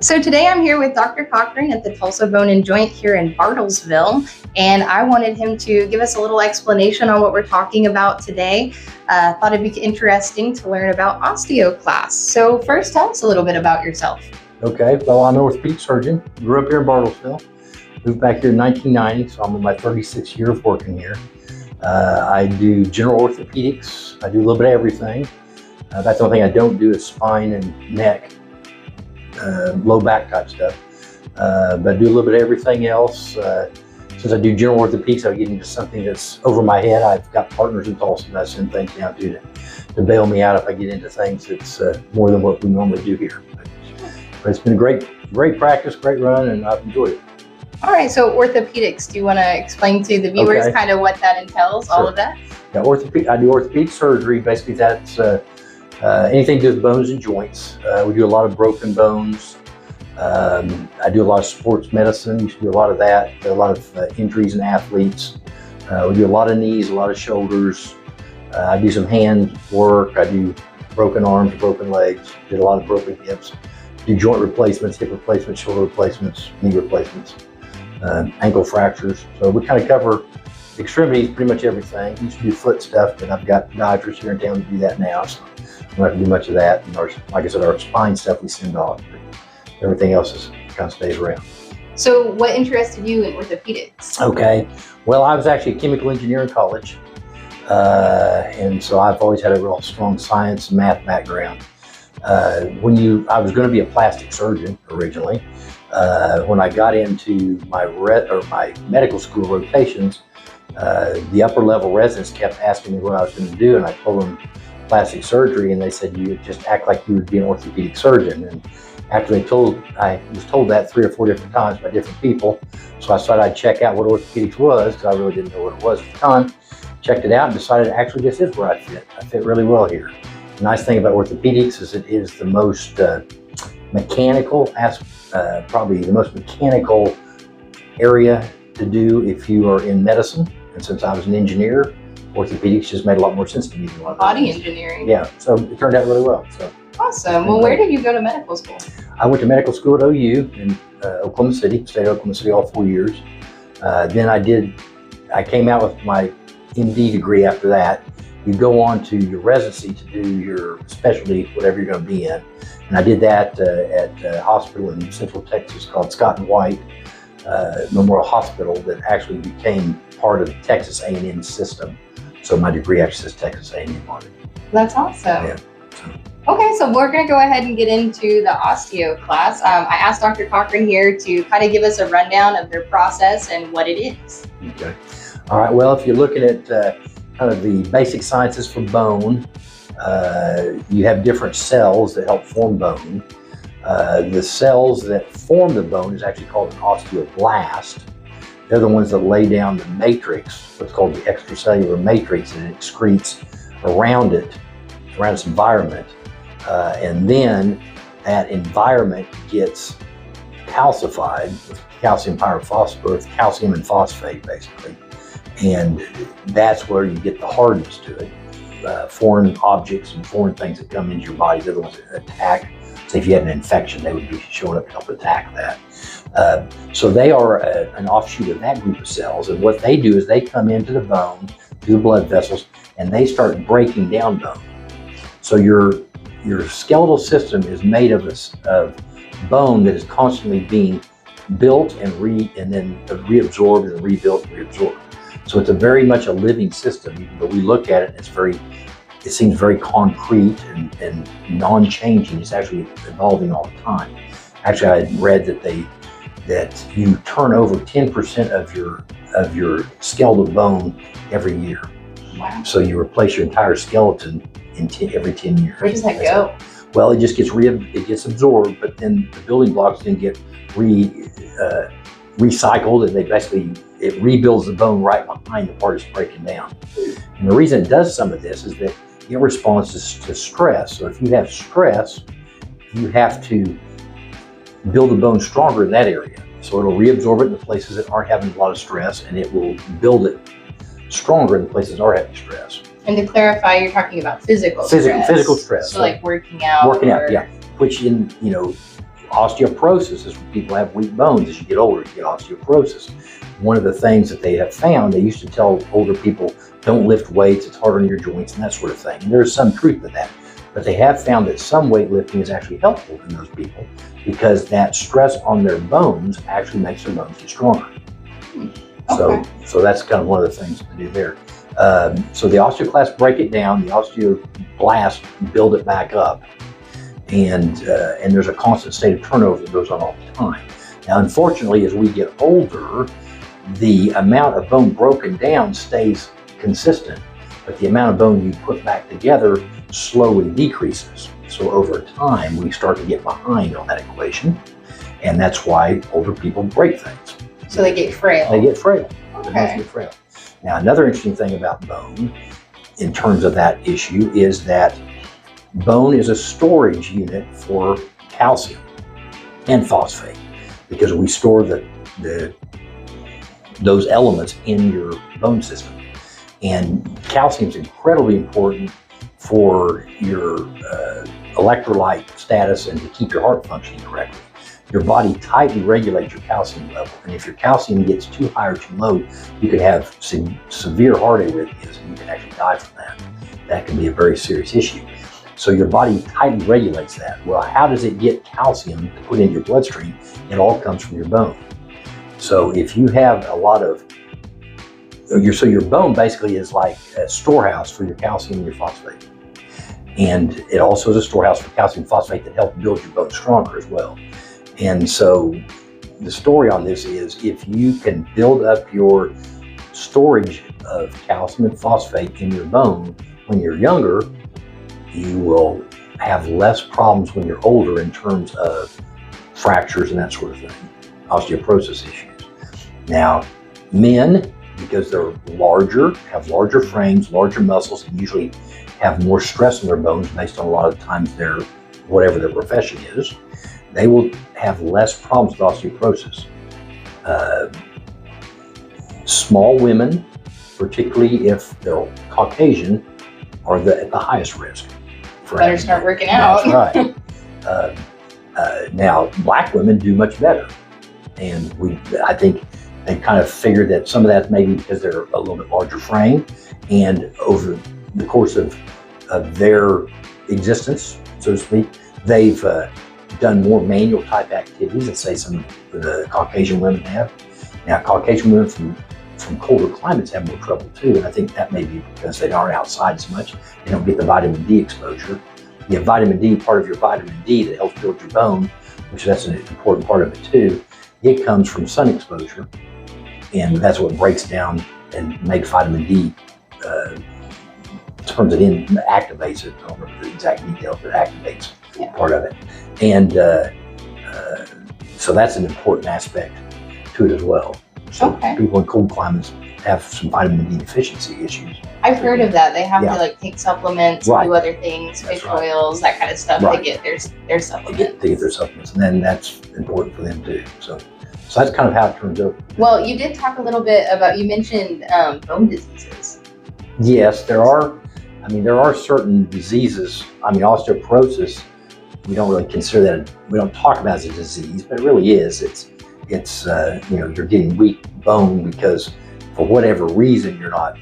So today I'm here with Dr. Cochran at the Tulsa Bone and Joint here in Bartlesville, and I wanted him to give us a little explanation on what we're talking about today. Thought it'd be interesting to learn about osteoclasts. So first, tell us a little bit about yourself. Okay, well, I'm an orthopedic surgeon. Grew up here in Bartlesville. Moved back here in 1990, so I'm in my 36th year of working here. I do general orthopedics. I do a little bit of everything. That's the only thing I don't do is spine and neck. Low back type stuff, but I do a little bit of everything else. Since I do general orthopedics, I get into something that's over my head. I've got partners in Tulsa that I send things down to bail me out if I get into things that's more than what we normally do here. But it's been a great practice, great run, and I've enjoyed it. All right, so orthopedics, do you want to explain to the viewers kind of what that entails, Sure. all of that? Yeah, I do orthopedic surgery. Basically, that's anything to do with bones and joints. We do a lot of broken bones. I do a lot of sports medicine. Used to do a lot of that. A lot of injuries in athletes. We do a lot of knees, a lot of shoulders. I do some hand work. I do broken arms, broken legs. Did a lot of broken hips. Do joint replacements, hip replacements, shoulder replacements, knee replacements, ankle fractures. So we kind of cover extremities, pretty much everything. Used to do foot stuff, but I've got podiatrists here in town to do that now. So we don't have to do much of that. And like I said, our spine stuff we send off. Everything else kind of stays around. So what interested you in orthopedics? Okay. Well, I was actually a chemical engineer in college. And so I've always had a real strong science and math background. I was going to be a plastic surgeon originally. When I got into my medical school rotations, the upper level residents kept asking me what I was going to do, and I told them plastic surgery, and they said, you just act like you would be an orthopedic surgeon. And after I was told that 3 or 4 different times by different people, so I decided I'd check out what orthopedics was, because I really didn't know what it was at the time. Checked it out and decided actually this is where I fit. I fit really well here. The nice thing about orthopedics is it is the most mechanical, probably the most mechanical area to do if you are in medicine. And since I was an engineer, orthopedics just made a lot more sense to me than what Body engineering. Yeah, so it turned out really well. So awesome. Well, where did you go to medical school? I went to medical school at OU in Oklahoma City, stayed at Oklahoma City all 4 years. Then I came out with my MD degree after that. You go on to your residency to do your specialty, whatever you're going to be in. And I did that at a hospital in Central Texas called Scott and White Memorial Hospital that actually became part of the Texas A&M system. So my degree actually says Texas A&M on it. That's awesome. Yeah. Okay, so we're going to go ahead and get into the osteoclasts. I asked Dr. Cochran here to kind of give us a rundown of their process and what it is. Okay. All right. Well, if you're looking at kind of the basic sciences for bone, you have different cells that help form bone. The cells that form the bone is actually called an osteoblast. They're the ones that lay down the matrix, what's called the extracellular matrix, and it excretes around its environment. And then that environment gets calcified with calcium pyrophosphate, calcium and phosphate basically. And that's where you get the hardness to it. Foreign objects and foreign things that come into your body, they're the ones that attack. So if you had an infection, they would be showing up to help attack that. So they are an offshoot of that group of cells. And what they do is they come into the bone, through the blood vessels, and they start breaking down bone. So your skeletal system is made of bone that is constantly being built and then reabsorbed and rebuilt and reabsorbed. So it's very much a living system, even though we look at it, it seems very concrete and non-changing. It's actually evolving all the time. Actually, I had read that you turn over 10% of your skeletal bone every year. Wow. So you replace your entire skeleton every 10 years. Where does that go? Well, it just gets absorbed, but then the building blocks then get recycled, and it rebuilds the bone right behind the part it's breaking down. And the reason it does some of this is that it responds to stress. So if you have stress, you have to build the bone stronger in that area. So it'll reabsorb it in the places that aren't having a lot of stress, and it will build it stronger in the places that are having stress. And to clarify, you're talking about physical stress. Physical stress. So like working out. Yeah. Which Osteoporosis is when people have weak bones. As you get older, you get osteoporosis. One of the things that they have found, they used to tell older people, don't lift weights, it's hard on your joints and that sort of thing. And there's some truth to that. But they have found that some weightlifting is actually helpful in those people because that stress on their bones actually makes their bones get stronger. Okay. So that's kind of one of the things to do there. So the osteoclasts break it down, the osteoblasts build it back up. And there's a constant state of turnover that goes on all the time. Now, unfortunately, as we get older, the amount of bone broken down stays consistent, but the amount of bone you put back together slowly decreases. So over time, we start to get behind on that equation, and that's why older people break things. So they get frail. They get frail. Okay. They get frail. Now, another interesting thing about bone, in terms of that issue, is that bone is a storage unit for calcium and phosphate because we store those elements in your bone system. And calcium is incredibly important for your electrolyte status and to keep your heart functioning correctly. Your body tightly regulates your calcium level, and if your calcium gets too high or too low, you could have severe heart arrhythmias and you can actually die from that. That can be a very serious issue. So your body tightly regulates that. Well, how does it get calcium to put into your bloodstream? It all comes from your bone. So if you have a lot of, so your bone basically is like a storehouse for your calcium and your phosphate. And it also is a storehouse for calcium and phosphate that help build your bone stronger as well. And so the story on this is if you can build up your storage of calcium and phosphate in your bone when you're younger, you will have less problems when you're older in terms of fractures and that sort of thing, osteoporosis issues. Now, men, because they're larger, have larger frames, larger muscles, and usually have more stress on their bones based on a lot of times their, whatever their profession is, they will have less problems with osteoporosis. Small women, particularly if they're Caucasian, are at the highest risk. Better start working out. That's right. Now, black women do much better. And I think they kind of figured that some of that's maybe because they're a little bit larger frame, and over the course of their existence, so to speak, they've done more manual type activities than say some of the Caucasian women have. Now, Caucasian women from colder climates have more trouble too, and I think that may be because they aren't outside as much. They don't get the vitamin D exposure. You have vitamin D, part of your vitamin D that helps build your bone, which that's an important part of it too. It comes from sun exposure, and that's what breaks down and makes vitamin D, turns it in, activates it. I don't remember the exact details, but activates part of it. And so that's an important aspect to it as well. So people in cold climates have some vitamin D deficiency issues. I've heard of that. They have to like take supplements, do other things, fish oils, that kind of stuff to get their supplements. To get their supplements, and then that's important for them too. So that's kind of how it turns out. Well, you did talk a little bit about, you mentioned bone diseases. Yes, there are. I mean, there are certain diseases. I mean, osteoporosis, we don't really consider that, we don't talk about it as a disease, but it really is. It's you're getting weak bone because for whatever reason you're not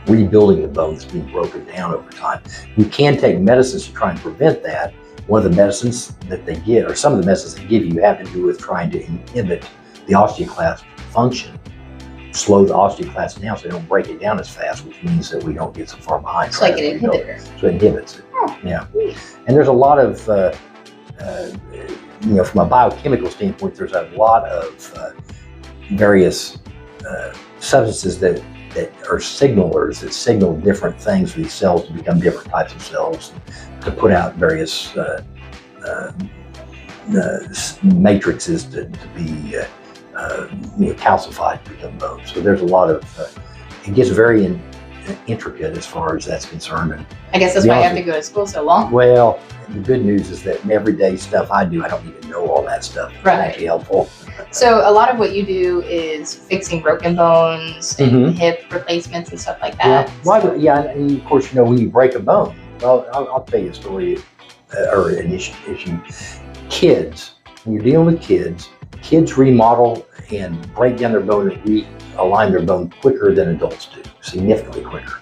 rebuilding the bone that's being broken down over time. You can take medicines to try and prevent that. One of the medicines that they give, or some of the medicines they give you, have to do with trying to inhibit the osteoclast function, slow the osteoclast down so they don't break it down as fast, which means that we don't get so far behind. It's like an inhibitor. So it inhibits it. Yeah. And there's a lot of, from a biochemical standpoint, there's a lot of various substances that are signalers that signal different things for these cells to become different types of cells, to put out various matrices to be calcified to become bone. So there's a lot of, it gets very intricate as far as that's concerned. And I guess that's why I have to go to school so long. Well, the good news is that everyday stuff I do, I don't even know all that stuff. It's actually helpful. So a lot of what you do is fixing broken bones and hip replacements and stuff like that. Yeah, and of course, when you break a bone, well, I'll tell you a story. or an issue. Kids, when you're dealing with kids remodel and break down their bone and realign their bone quicker than adults do, significantly quicker,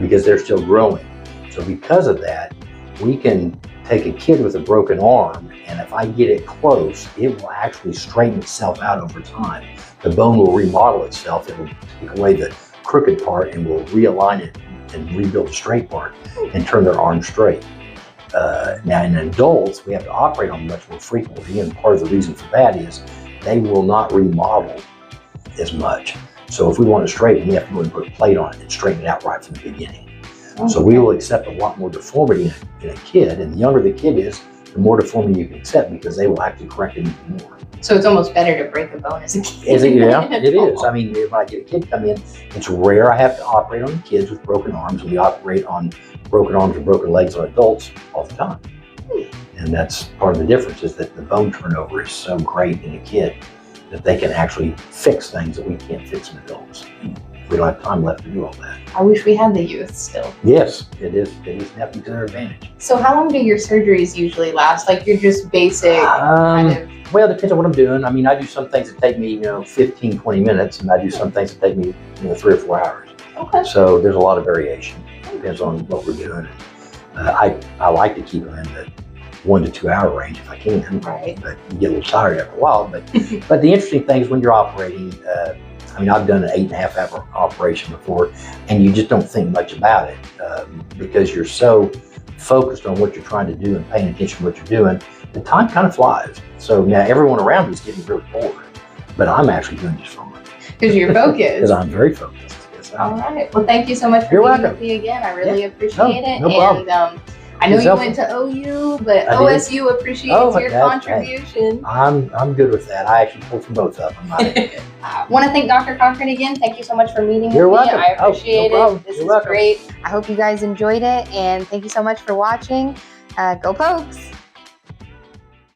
because they're still growing. So because of that, we can take a kid with a broken arm, and if I get it close, it will actually straighten itself out over time. The bone will remodel itself. It will take away the crooked part and will realign it and rebuild the straight part and turn their arm straight. Now in adults, we have to operate on much more frequently, and part of the reason for that is they will not remodel as much. So if we want it straight, we have to go and put a plate on it and straighten it out right from the beginning. So we will accept a lot more deformity in a kid, and the younger the kid is, the more deformity you can accept because they will actually correct it even more. So it's almost better to break a bone as a kid. Yeah, it is. I mean, if I get a kid come in, it's rare I have to operate on kids with broken arms. We operate on broken arms or broken legs on adults all the time. And that's part of the difference, is that the bone turnover is so great in a kid that they can actually fix things that we can't fix in adults. We don't have time left to do all that. I wish we had the youth still. Yes, it is definitely to their advantage. So how long do your surgeries usually last? Like you're just basic kind of? Well, it depends on what I'm doing. I mean, I do some things that take me, 15, 20 minutes, and I do some things that take me, 3 or 4 hours. Okay. So there's a lot of variation. Depends on what we're doing. I like to keep them in the 1 to 2 hour range if I can. Right. But you get a little tired after a while. But but the interesting thing is when you're operating, I've done an 8.5 hour operation before, and you just don't think much about it because you're so focused on what you're trying to do and paying attention to what you're doing. The time kind of flies. So now everyone around me is getting really bored, but I'm actually doing just fine. Because you're focused. Because I'm very focused. Yes, all right. Well, thank you so much for You're being welcome. with me again. I really appreciate it. No problem. And I know you went to OU, but OSU appreciates your contribution. I'm good with that. I actually pulled from both of them. I want to thank Dr. Cochran again. Thank you so much for meeting You're with welcome. me. I appreciate it. This You're is welcome. great. I hope you guys enjoyed it, and thank you so much for watching. Go Pokes!